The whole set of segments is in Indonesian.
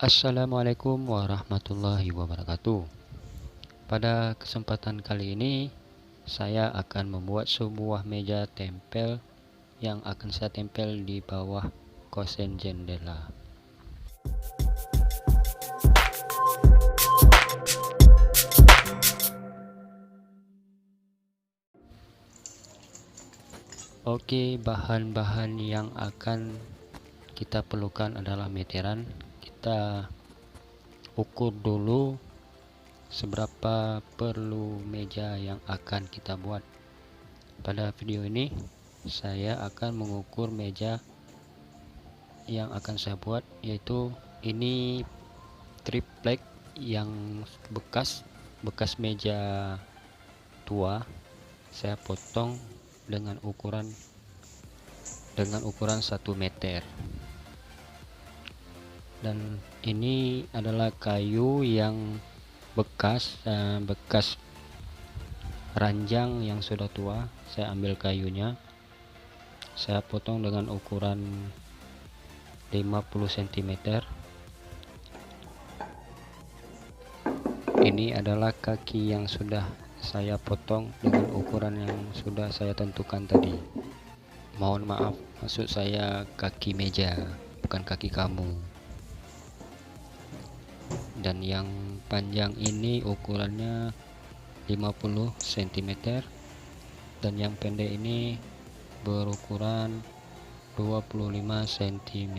Assalamualaikum warahmatullahi wabarakatuh. Pada kesempatan kali ini saya akan membuat sebuah meja tempel yang akan saya tempel di bawah kosen jendela. Oke, bahan-bahan yang akan kita perlukan adalah meteran. Kita ukur dulu seberapa perlu meja yang akan kita buat. Pada video ini saya akan mengukur meja yang akan saya buat, yaitu ini triplek yang bekas meja tua. Saya potong dengan ukuran 1 meter, dan ini adalah kayu yang bekas ranjang yang sudah tua. Saya ambil kayunya, saya potong dengan ukuran 50 cm. Ini adalah kaki yang sudah saya potong dengan ukuran yang sudah saya tentukan tadi. Mohon maaf, maksud saya kaki meja, bukan kaki kamu. Dan yang panjang ini ukurannya 50 cm, dan yang pendek ini berukuran 25 cm.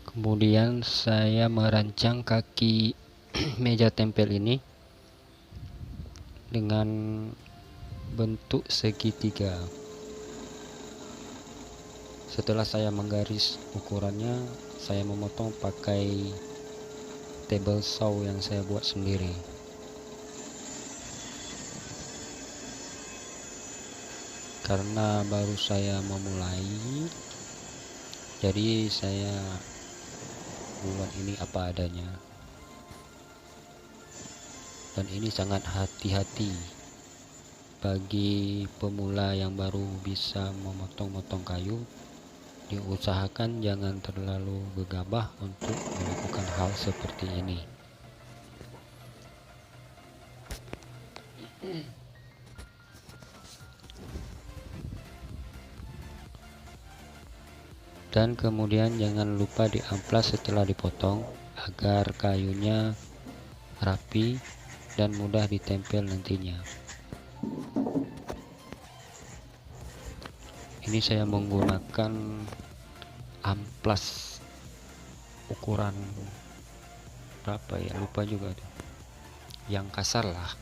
Kemudian saya merancang kaki meja tempel ini dengan bentuk segitiga. Setelah saya menggaris ukurannya, saya memotong pakai table saw yang saya buat sendiri. Karena baru saya memulai, jadi saya buat ini apa adanya, dan ini sangat hati-hati bagi pemula yang baru bisa memotong-motong kayu. Diusahakan jangan terlalu gegabah untuk melakukan hal seperti ini. Dan kemudian jangan lupa diamplas setelah dipotong agar kayunya rapi dan mudah ditempel nantinya. Ini saya menggunakan amplas ukuran berapa ya, lupa juga tuh, yang kasar lah.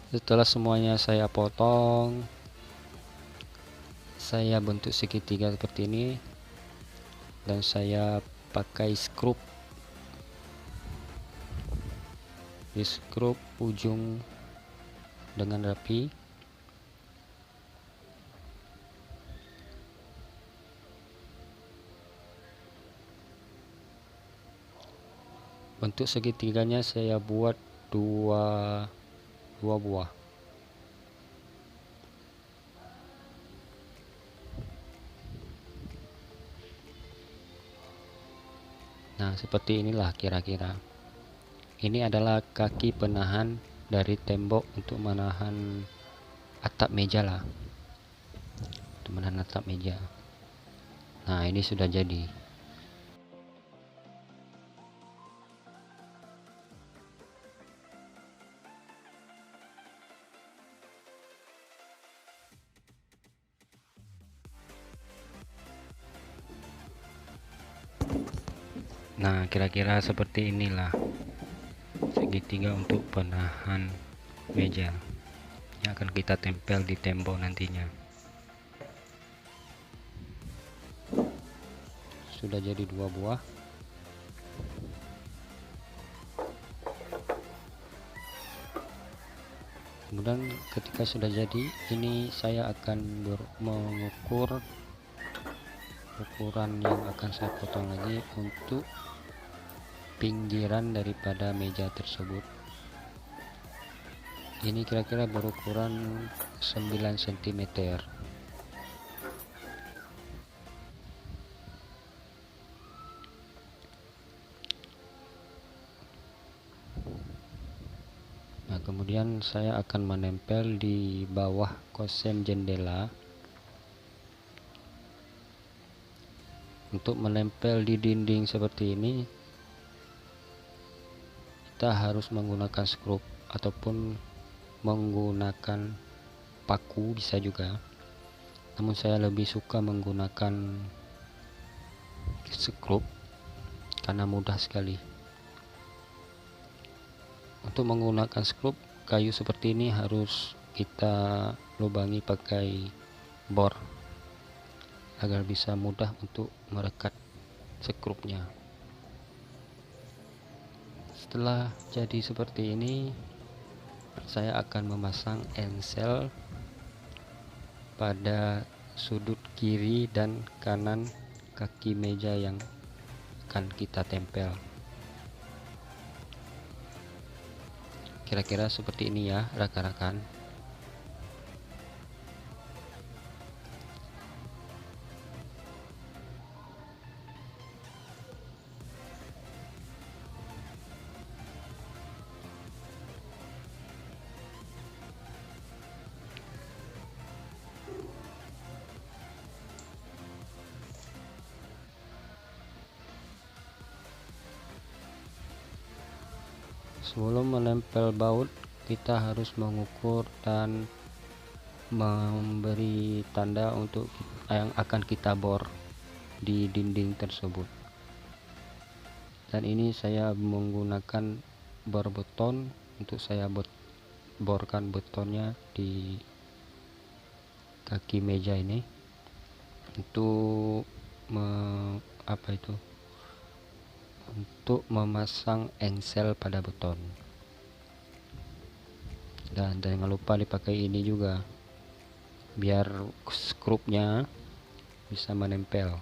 Setelah semuanya saya potong, saya bentuk segitiga seperti ini, dan saya pakai skrup. Di skrup ujung dengan rapi. Bentuk segitiganya saya buat dua buah. Nah, seperti inilah kira-kira. Ini adalah kaki penahan dari tembok untuk menahan atap meja lah. Untuk menahan atap meja. Nah, ini sudah jadi. Nah, kira-kira seperti inilah segitiga untuk penahan meja yang akan kita tempel di tembok nantinya. Sudah jadi 2 buah. Kemudian ketika sudah jadi, ini saya akan mengukur ukuran yang akan saya potong lagi untuk pinggiran daripada meja tersebut. Ini kira-kira berukuran 9 cm. Nah, kemudian saya akan menempel di bawah kosem jendela. Untuk menempel di dinding seperti ini, kita harus menggunakan skrup ataupun menggunakan paku bisa juga. Namun saya lebih suka menggunakan skrup karena mudah sekali. Untuk menggunakan skrup, kayu seperti ini harus kita lubangi pakai bor agar bisa mudah untuk merekat skrupnya. Setelah jadi seperti ini, saya akan memasang ensel pada sudut kiri dan kanan kaki meja yang akan kita tempel. Kira-kira seperti ini ya rekan-rekan. Sebelum menempel baut, kita harus mengukur dan memberi tanda untuk yang akan kita bor di dinding tersebut. Dan ini saya menggunakan bor beton untuk saya borkan betonnya di kaki meja ini untuk untuk memasang engsel pada beton. Dan jangan lupa dipakai ini juga biar skrupnya bisa menempel.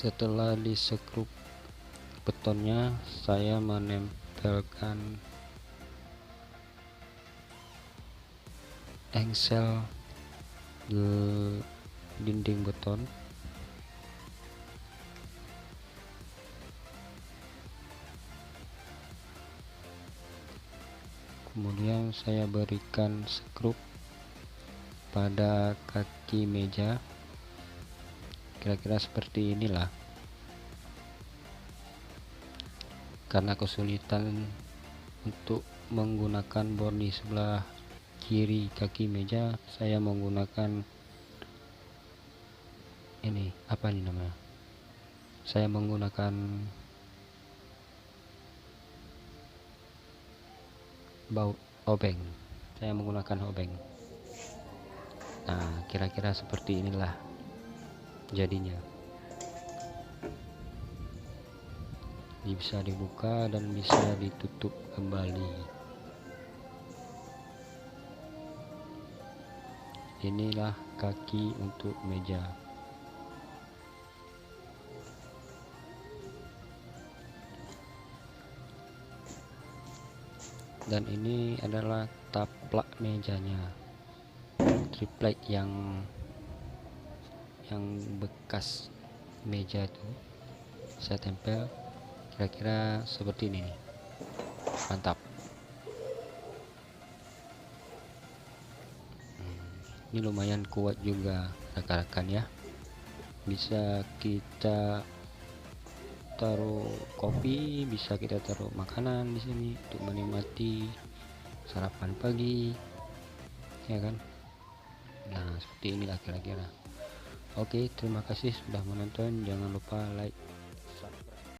Setelah disekrup betonnya, saya menempelkan engsel di dinding beton. Kemudian saya berikan skrup pada kaki meja. Kira-kira seperti inilah. Karena kesulitan untuk menggunakan bor di sebelah kiri kaki meja, saya menggunakan ini, apa ini namanya? Saya menggunakan baut obeng. Saya menggunakan obeng. Nah, kira-kira seperti inilah jadinya. Ini bisa dibuka dan bisa ditutup kembali. Inilah kaki untuk meja. Dan ini adalah taplak mejanya, triplek yang bekas meja itu saya tempel. Kira-kira seperti ini nih. Mantap. Ini lumayan kuat juga rekan-rekan ya. Bisa kita taruh kopi, bisa kita taruh makanan di sini untuk menikmati sarapan pagi, ya kan? Nah, seperti inilah kira-kira. Oke, terima kasih sudah menonton. Jangan lupa like,